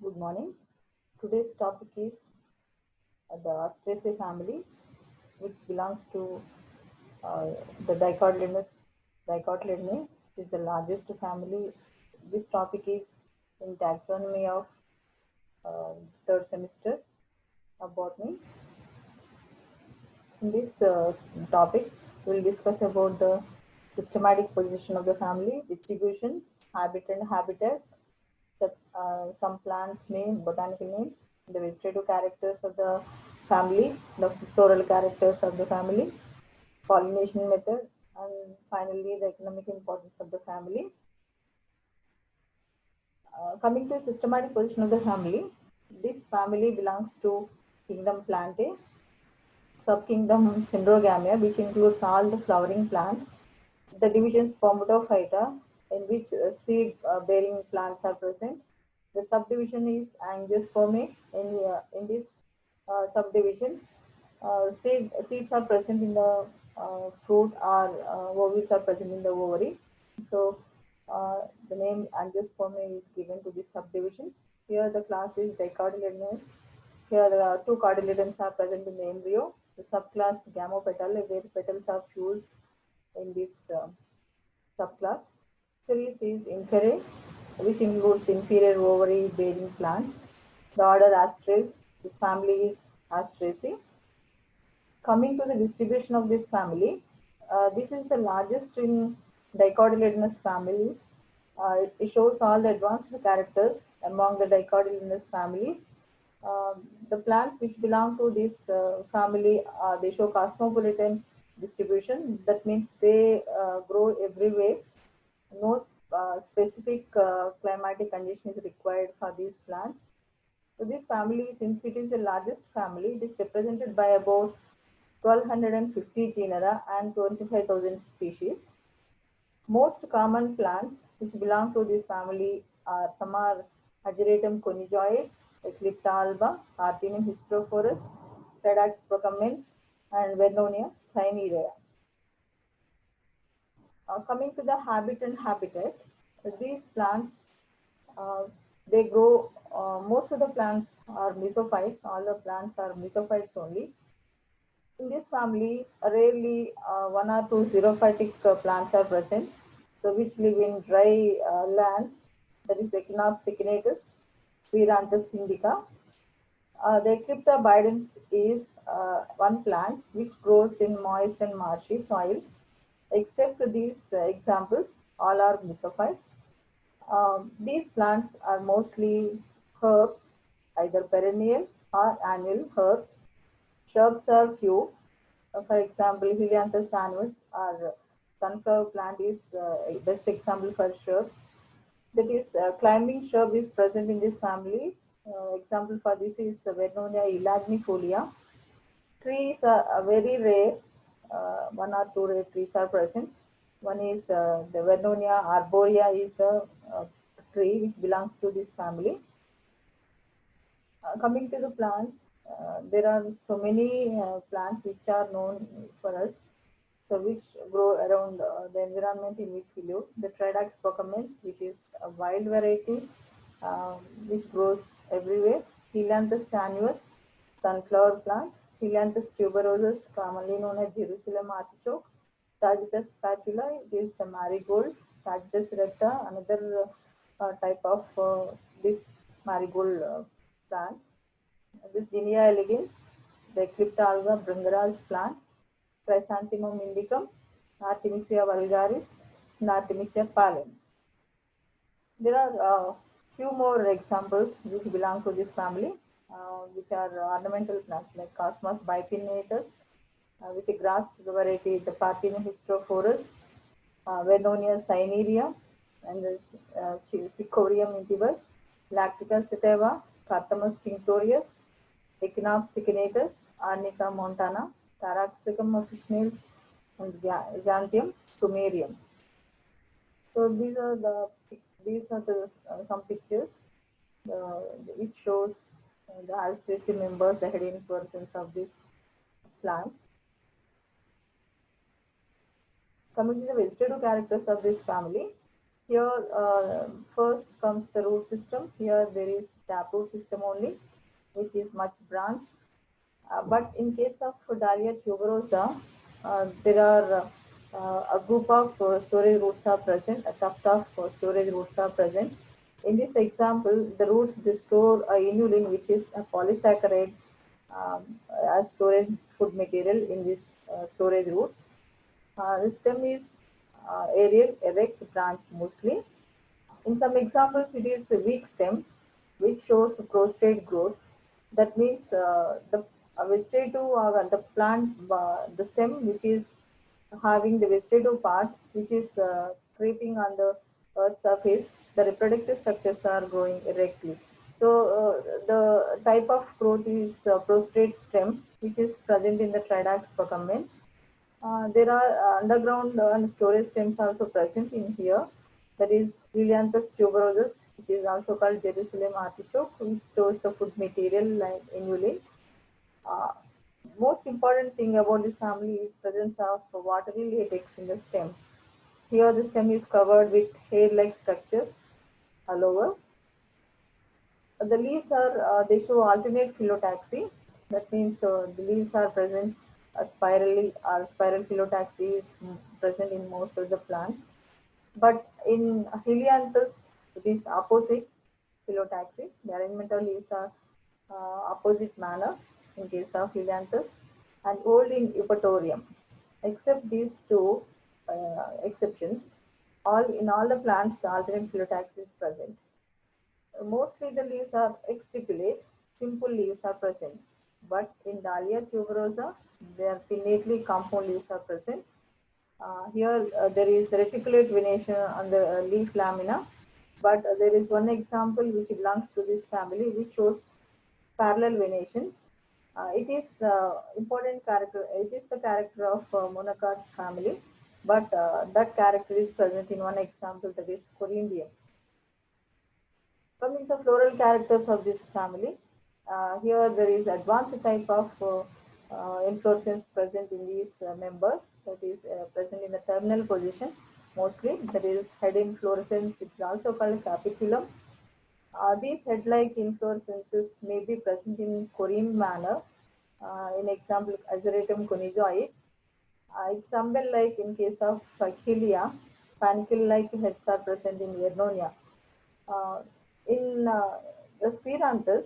Good morning. Today's topic is the Asteraceae family, which belongs to uh, the Dicotyledonnae, which is the largest family. This topic is in taxonomy of third semester of botany. In this topic, we will discuss about the systematic position of the family, distribution, habit and habitat, some plants name, botanical names, the vegetative characters of the family, the floral characters of the family, pollination method, and finally the economic importance of the family. Coming to systematic position of the family, this family belongs to kingdom Plantae, subkingdom Dendrogamia, which includes all the flowering plants, the division Spermatophyta, in which seed-bearing plants are present. The subdivision is Angiospermae. In this subdivision, seeds are present in the fruit, or ovules are present in the ovary. So, the name Angiospermae is given to this subdivision. Here, the class is Dicotyledonous. Here, the two cotyledons are present in the embryo. The subclass Gamopetal, where petals are fused in this subclass. Series is Inferae, which includes inferior ovary bearing plants. The order Astraeus, this family is Asteraceae. Coming to the distribution of this family, this is the largest in dicotyledonous families. It shows all the advanced characters among the dicotyledonous families. The plants which belong to this family, they show cosmopolitan distribution. That means they grow everywhere. No specific climatic condition is required for these plants. So this family, since it is the largest family, it is represented by about 1250 genera and 25,000 species. Most common plants which belong to this family are some are Ageratum conijoides, Eclipta alba, Artinium hysterophorus, Redax procumbens, and Vernonia cinerea. Coming to the habit and habitat, these plants uh, they grow. Most of the plants are mesophytes. All the plants are mesophytes only. In this family, rarely one or two xerophytic plants are present, so which live in dry lands. That is Echinopsis echinatus, Viranthus indica. The Eclipta bidens is one plant which grows in moist and marshy soils. Except these examples, all are mesophytes. These plants are mostly herbs, either perennial or annual herbs. Shrubs are few. For example, Helianthus annuus or sunflower plant is a best example for shrubs. That is, climbing shrub is present in this family. Example for this is Vernonia elagnifolia. Trees are very rare. One or two rare trees are present. One is the Vernonia arborea is the tree which belongs to this family. Coming to the plants, there are so many plants which are known for us, so which grow around the environment in which we live. The Tridax procumbens, which is a wild variety uh, which grows everywhere. Helianthus annuus, sunflower plant. Helianthus tuberosus, commonly known as Jerusalem artichoke. Tagetes spatula is a marigold. Tagetes recta, another type of this marigold plants. This Ginia elegans, the Eclipta alba Bringaraj plant, Chrysanthemum indicum, Artemisia vulgaris, and Artemisia pallens. There are few more examples which belong to this family, which are ornamental plants like Cosmos bipinnatus, which is grass variety, the Parthenia hysterophorus, Vernonia cinerea, and the Cichorium intybus, Lactica sativa, Cathamus tinctorius, Echinopsis echinatus, Arnica montana, Taraxacum officinales, and Xanthium sumerium. So these are the some pictures which shows the Asteraceae members, the head inflorescence of these plants. Coming to the vegetative characters of this family, Here, first comes the root system. Here there is taproot system only, which is much branched. But in case of Dahlia tuberosa, there are a group of storage roots are present, a tuft of storage roots are present. In this example, the roots they store a inulin, which is a polysaccharide, as storage food material in this storage roots. The stem is aerial, erect, branched mostly. In some examples, it is a weak stem, which shows prostate growth. That means the vegetative or the plant, the stem which is having the vegetative parts, which is creeping on the earth surface, the reproductive structures are growing erectly. So the type of growth is prostate stem, which is present in the Tridax procumbens. There are underground and storage stems also present in here. That is Helianthus tuberosus, which is also called Jerusalem artichoke, which stores the food material like inulin. Uh, Most important thing about this family is presence of watery latex in the stem. Here the stem is covered with hair-like structures all over. The leaves are, they show alternate phyllotaxy. That means the leaves are present spirally, or spiral phyllotaxy is present in most of the plants. But in Helianthus, it is opposite phyllotaxy. The arrangement of leaves are opposite manner in case of Helianthus and old in Eupatorium. Except these two exceptions, all the plants, alternate phyllotaxy is present. Mostly the leaves are exstipulate, simple leaves are present. But in Dahlia tuberosa, their pinnately compound leaves are present. Here there is reticulate venation on the leaf lamina, but there is one example which belongs to this family which shows parallel venation. It is important character. It is the character of monocot family, but that character is present in one example, that is Coryndium. Coming to floral characters of this family, here there is advanced type of inflorescence present in these members, that is present in the terminal position mostly, that is head inflorescence, it is also called capitulum. These head-like inflorescences may be present in coreme manner, in example Azeratum conizoides. It's umbel-like in case of Achillea, panicle-like heads are present in Vernonia. Uh, in the Spheranthus,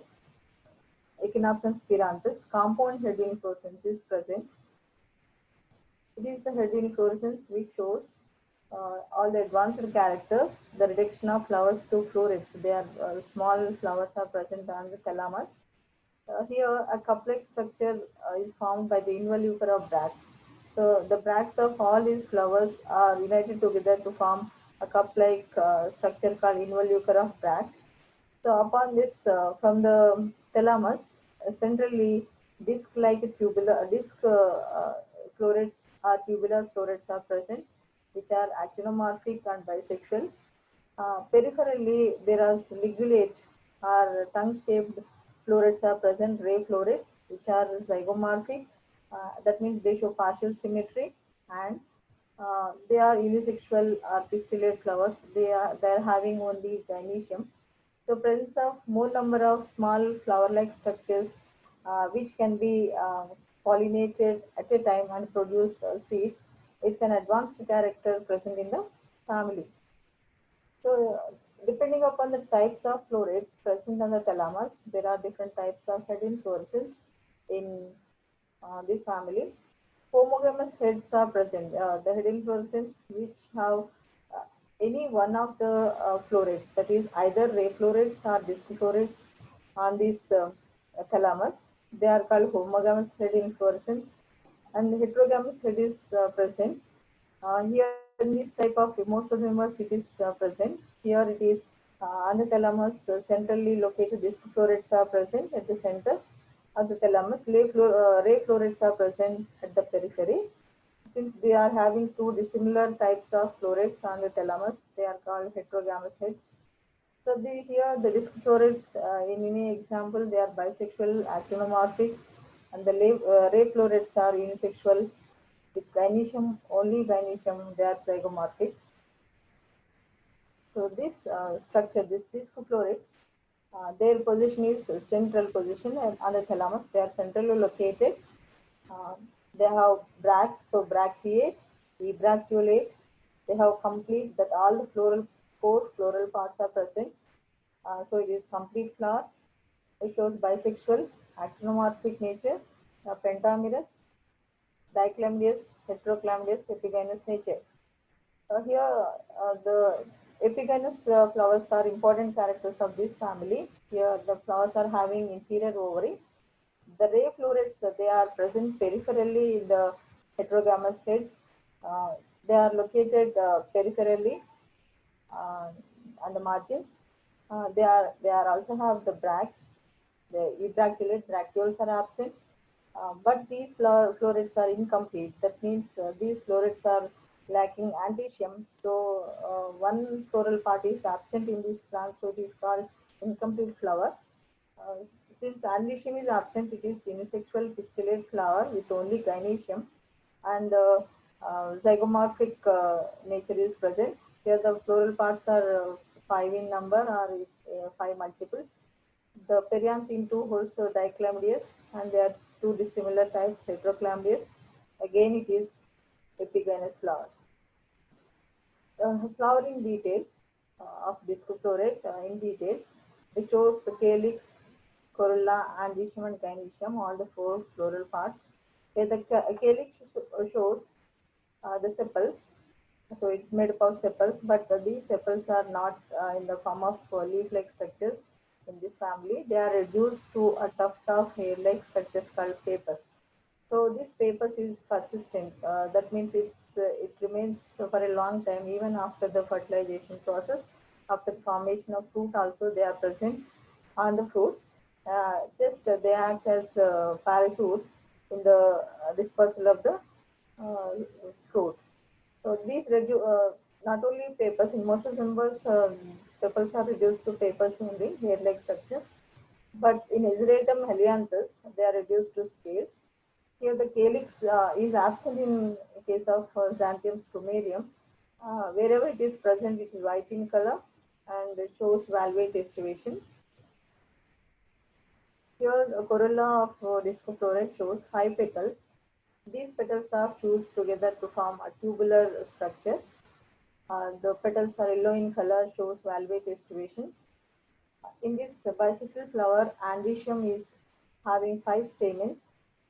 Echinopsis spheranthus, compound head inflorescence is present. It is the head inflorescence which shows all the advanced characters, the reduction of flowers to florets. They are small flowers are present on the thalamus. Here, a cup-like structure is formed by the involucre of bracts. So, the bracts of all these flowers are united together to form a cup-like structure called involucre of bract. So upon this, from the thalamus, centrally disc-like tubular florets or tubular florets are present, which are actinomorphic and bisexual. Peripherally, there are ligulate or tongue-shaped florets are present, ray florets, which are zygomorphic. That means they show partial symmetry, and they are unisexual or pistillate flowers. They are having only gynoecium. The presence of more number of small flower-like structures, which can be pollinated at a time and produce seeds. It's an advanced character present in the family. So, depending upon the types of florets present on the thalamus, there are different types of head inflorescence in this family. Homogamous heads are present. The head inflorescence which have uh, any one of the florets, that is either ray florets or disc florets on this thalamus. They are called homogamous head inflorescence, and heterogamous head is present. Here in this type of most of the members it is present. Here it is on the thalamus centrally located disc florets are present at the center of the thalamus. Ray florets are present at the periphery. Since they are having two dissimilar types of florets on the thalamus, they are called heterogamous heads. So here the disc florets in any example they are bisexual, actinomorphic, and the ray florets are unisexual. With gynoecium, only gynoecium, they are zygomorphic. So this structure, this disc florets, their position is central position and on the thalamus. They are centrally located. Uh, they have bracts, so bracteate, ebracteolate. They have complete that all the four floral parts are present. So it is complete flower. It shows bisexual, actinomorphic nature, pentamerous, dichlamydes, heteroclamydes, epigynous nature. Here, the epigynous flowers are important characters of this family. Here, the flowers are having inferior ovary. The ray florets, they are present peripherally in the heterogamous head. Uh, they are located peripherally uh, on the margins. They are also have the bracts. The ebracteolate bracteoles are absent. But these florets are incomplete. That means these florets are lacking antecium. So one floral part is absent in this plant, so it is called incomplete flower. Uh, since antecium is absent, it is unisexual pistillate flower with only gynoecium, and zygomorphic nature is present. Here the floral parts are five in number or five multiples. The perianthine two holds dichlamydes, and there are two dissimilar types, heteroclamydes. Again, it is epigynous flowers. Flowering detail of discoflorate in detail. It shows the calyx, corolla, androecium, and gynoecium, all the four floral parts. Here the calyx shows the sepals. So it's made up of sepals, but these sepals are not in the form of leaf-like structures in this family. They are reduced to a tuft of hair-like structures called papers. So this papers is persistent. That means it remains for a long time even after the fertilization process. After the formation of fruit, also they are present on the fruit. Just they act as parachute in the dispersal of the uh, fruit. So these not only papers, in most of the members, sepals are reduced to papers only, hair-like structures. But in Iseratum helianthus, they are reduced to scales. Here the calyx is absent in case of Xanthium stomarium. Wherever it is present, it is white in color and it shows valvate estivation. Here the corolla of discoflora shows five petals. These petals are fused together to form a tubular structure. The petals are yellow in color, shows valvate estivation. In this bicycle flower, androecium is having five stamens.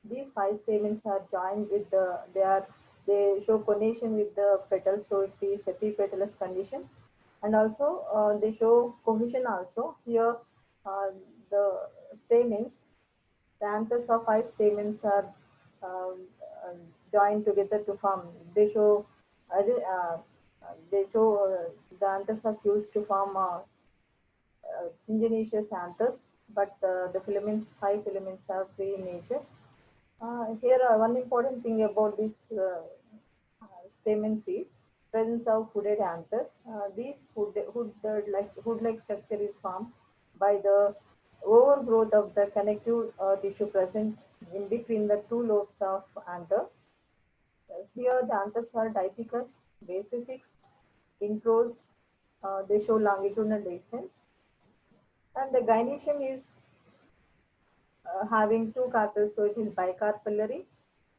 These five stamens are joined with they show conation with the petals, so it is epipetalous condition. And also they show cohesion also. Here the stamens, the anthers of five stamens are um, uh, joined together to form. They show the anthers are fused to form syngenesious anthers, but the filaments, five filaments are free in nature. Here, one important thing about this stamens is presence of hooded anthers. These hood-like structure is formed by the overgrowth of the connective tissue present in between the two lobes of anther. Here, the anthers are diticus, basifixed, enclosed. They show longitudinal descents. And the gynoecium is having two carpels, so it is bicarpellary.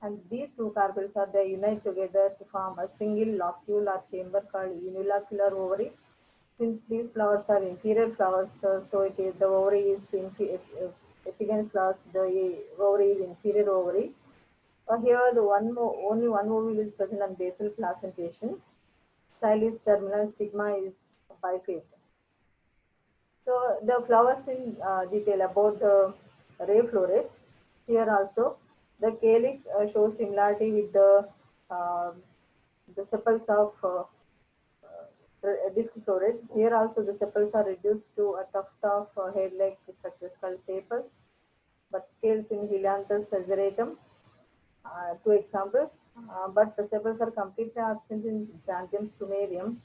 And these two carpels are they unite together to form a single locule or chamber called unilocular ovary. Since these flowers are inferior flowers, so it is the ovary is epigynous flowers. The ovary is inferior ovary. Here, only one ovule is present on basal placentation. Style is terminal. Stigma is bifid. So the flowers in detail about the ray florets. Here also the calyx shows similarity with uh, the sepals of disc floret. Here also the sepals are reduced to a tuft of hair-like structures called papers, but scales in Helianthus saceratum. Two examples, but the sepals are completely absent in Xanthium stomarium.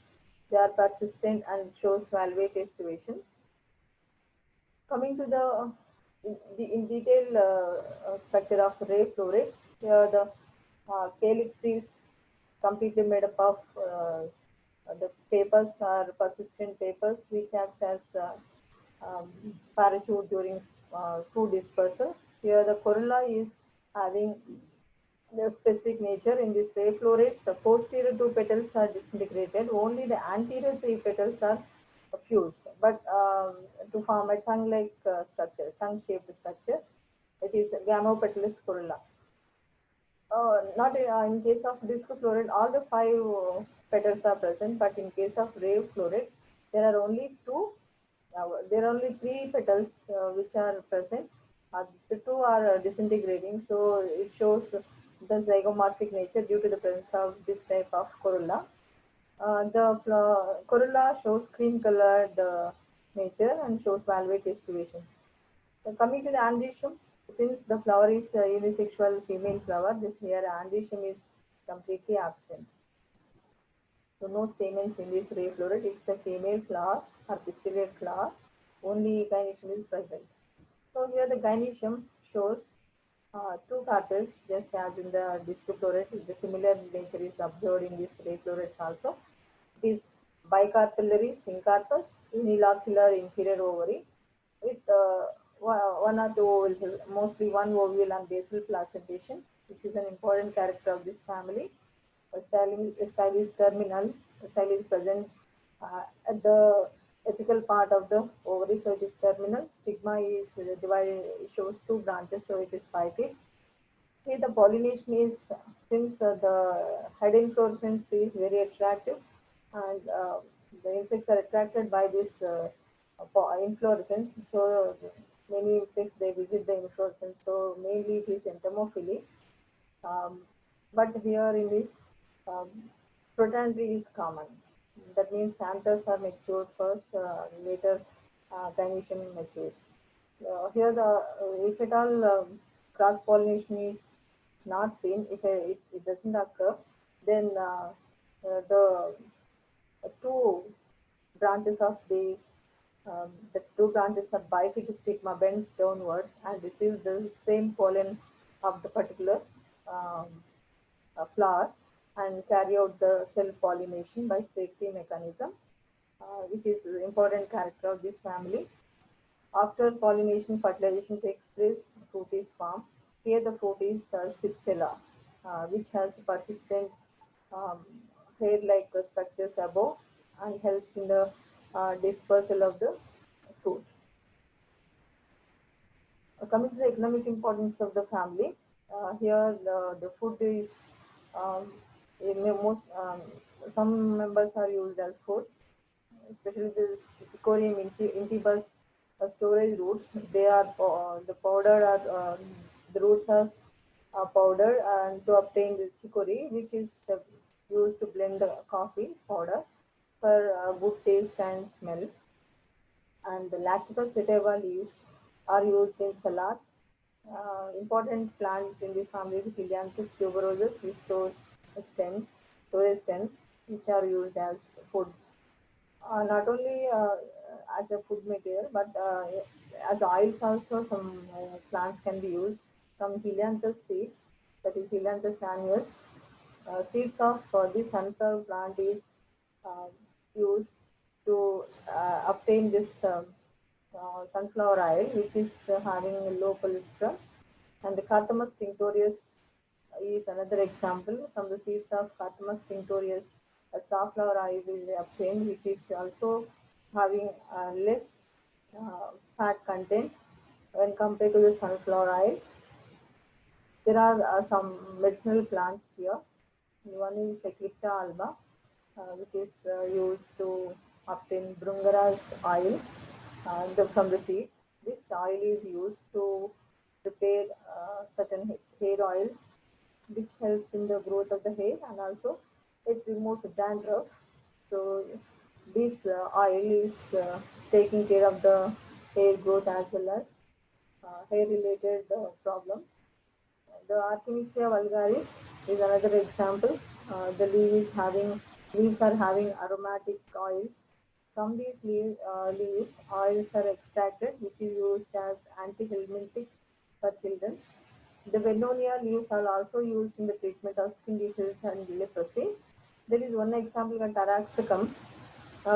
They are persistent and shows valvate estivation. Coming to in detail structure of ray florets, here the calyx is completely made up of The papers are persistent papers which acts as parachute during food dispersal. Here the corolla is having the specific nature. In this ray florates, the posterior two petals are disintegrated, only the anterior three petals are fused, but to form a tongue-like structure, tongue-shaped structure. It is gamopetalous corolla. Not in case of disc floret, all the five petals are present, but in case of ray florets, there are only two. There are only three petals which are present. The two are disintegrating, so it shows the zygomorphic nature due to the presence of this type of corolla. The corolla shows cream-colored nature and shows valvate estivation. Coming to the androecium, since the flower is a unisexual female flower, this here androecium is completely absent. So no stamens in this ray floret. It's a female flower or pistillate flower. Only gynoecium is present. So here the gynoecium shows two carpels, just as in the disc floret. The similar nature is observed in this ray florets also. It is bicarpellary syncarpus, unilocular inferior ovary with one or two ovules, mostly one ovule and basal placentation, which is an important character of this family. Style is terminal. The style is present at the apical part of the ovary, so it is terminal. Stigma is divided, shows two branches, so it is pipate. Here the pollination is, since the head inflorescence is very attractive, and the insects are attracted by this inflorescence. So many insects they visit the inflorescence. So mainly it is entomophily. Um, but here in this um, protandry is common. That means anthers are matured first, later gynoecium matures. Here the if at all cross pollination is not seen, if it doesn't occur, then the two branches of these, the two branches of bifid stigma bends downwards and receives the same pollen of the particular um, flower and carry out the self pollination by safety mechanism, which is important character of this family. After pollination, fertilization takes place, fruit is formed. Here the fruit is cypsela, which has persistent um, hair-like structures above and helps in the dispersal of the fruit. Coming to the economic importance of the family, here the food is um, most some members are used as food, especially the Cicorium intibus storage roots. They are the powder are the roots are powdered and to obtain the chicory, which is used to blend the coffee powder for good taste and smell. And the lactical sativa leaves are used in salads. Important plant in this family is Helianthus tuberosus, which stores stems, storage stems, which are used as food. Not only as a food material, but as oils also, some plants can be used. From Helianthus seeds, that is Helianthus annuus, seeds of this sunflower plant is uh, used to obtain this sunflower oil, which is having a low cholesterol. And the Carthamus tinctorius is another example. From the seeds of Carthamus tinctorius, a safflower oil is obtained, which is also having less fat content when compared to the sunflower oil. There are some medicinal plants here. One is Eclipta alba, which is used to obtain Brungaras oil from the seeds. This oil is used to prepare certain hair oils, which helps in the growth of the hair and also it removes dandruff. So this oil is taking care of the hair growth as well as hair related problems. The Artemisia vulgaris is another example. The leaves are having aromatic oils. From these leaves, oils are extracted, which is used as antihelminthic for children. The Vernonia leaves are also used in the treatment of skin diseases and leprosy. There is one example called Taraxacum.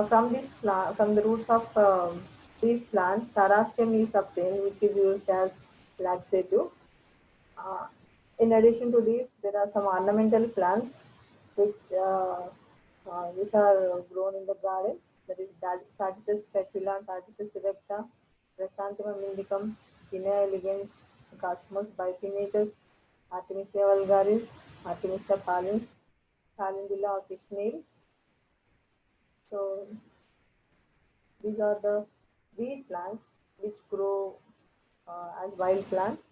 From the roots of these plants, Taracium is obtained, which is used as laxative. Uh, in addition to these, there are some ornamental plants which are grown in the garden. That is Tagetes specula, Tagetes erecta, Chrysanthemum indicum, Chinea elegans, Cosmos bipinnatus, Artemisia vulgaris, Artemisia pallens, Calendula or fishnail. So these are the weed plants which grow as wild plants.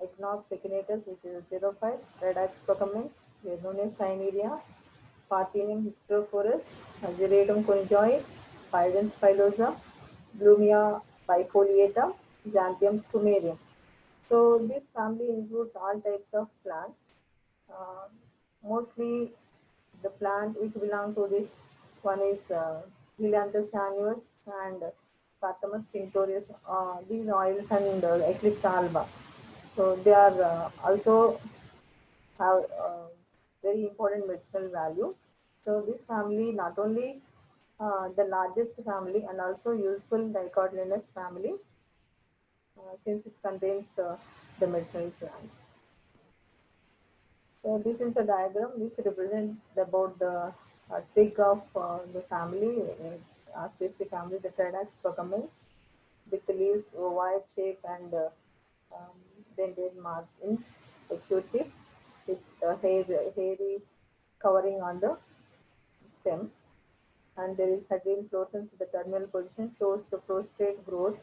Echinops echinatus, which is a xerophyte, Redax procamens, Vernonia cinerea, Parthenium hysterophorus, Azeratum conjoides, Pydens pilosa, Blumia bifoliata, Xanthium stumarium. So this family includes all types of plants. Uh, Mostly the plant which belong to this one is Helianthus annuus and Cathamus tinctorius. These oils and Eclipta alba. So they are also have very important medicinal value. So this family not only the largest family and also useful dicotyledonous family since it contains the medicinal plants. So this is the diagram which represents about the twig of the family, Astraceae family, the Tridax procamens, with the leaves wide shape and um, dented margins, acutive, with hairy covering on the stem. And there is heading inflorescence. The terminal position shows the prostrate growth.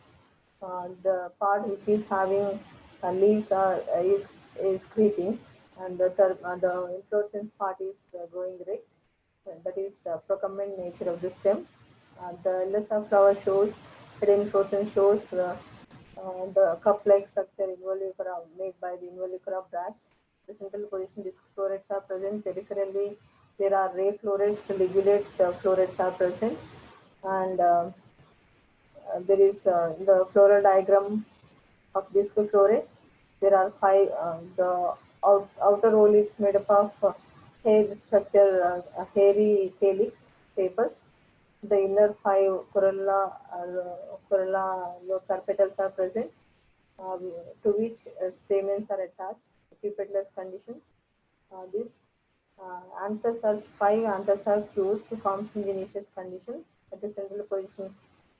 The part which is having leaves is creeping, and the inflorescence part is growing erect. That is procumbent nature of the stem. The lesser flower shows hidden inflorescence shows the cup-like structure involucra made by the involucra bracts. The central position disc florets are present. Peripherally, there are ray florets. The ligulate florets are present, and there is the floral diagram of disc floret. There are five. The outer roll is made up of hair structure, hairy calyx, papers. The inner five corolla lobes or petals are present, to which stamens are attached. Pupetless condition. This anthers are five anthers are fused to form syngenesious condition. At the central position,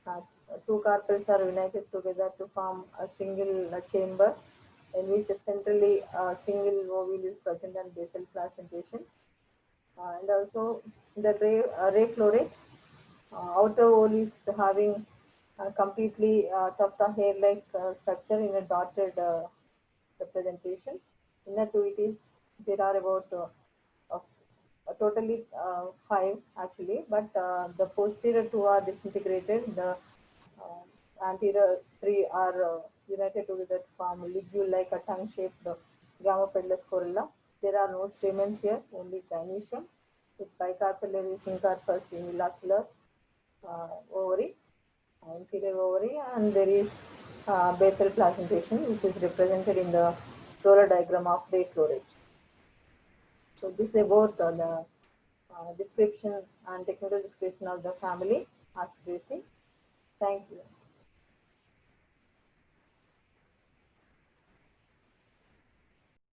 uh, two carpels are united together to form a single chamber in which a centrally single ovule is present and basal placentation. And also the ray floret, outer wall is having completely tufta hair-like structure in a dotted representation. Inner to it is there are about uh, totally five actually, but the posterior two are disintegrated. The anterior three are united together to form ligule like a tongue-shaped gamma pedalus corolla. There are no stamens here, only gynoecium with bicarpellary syncarpus unilocular ovary, inferior ovary, and there is basal placentation, which is represented in the floral diagram of ray floret. So this is about the description and technical description of the family Astraceae. Thank you.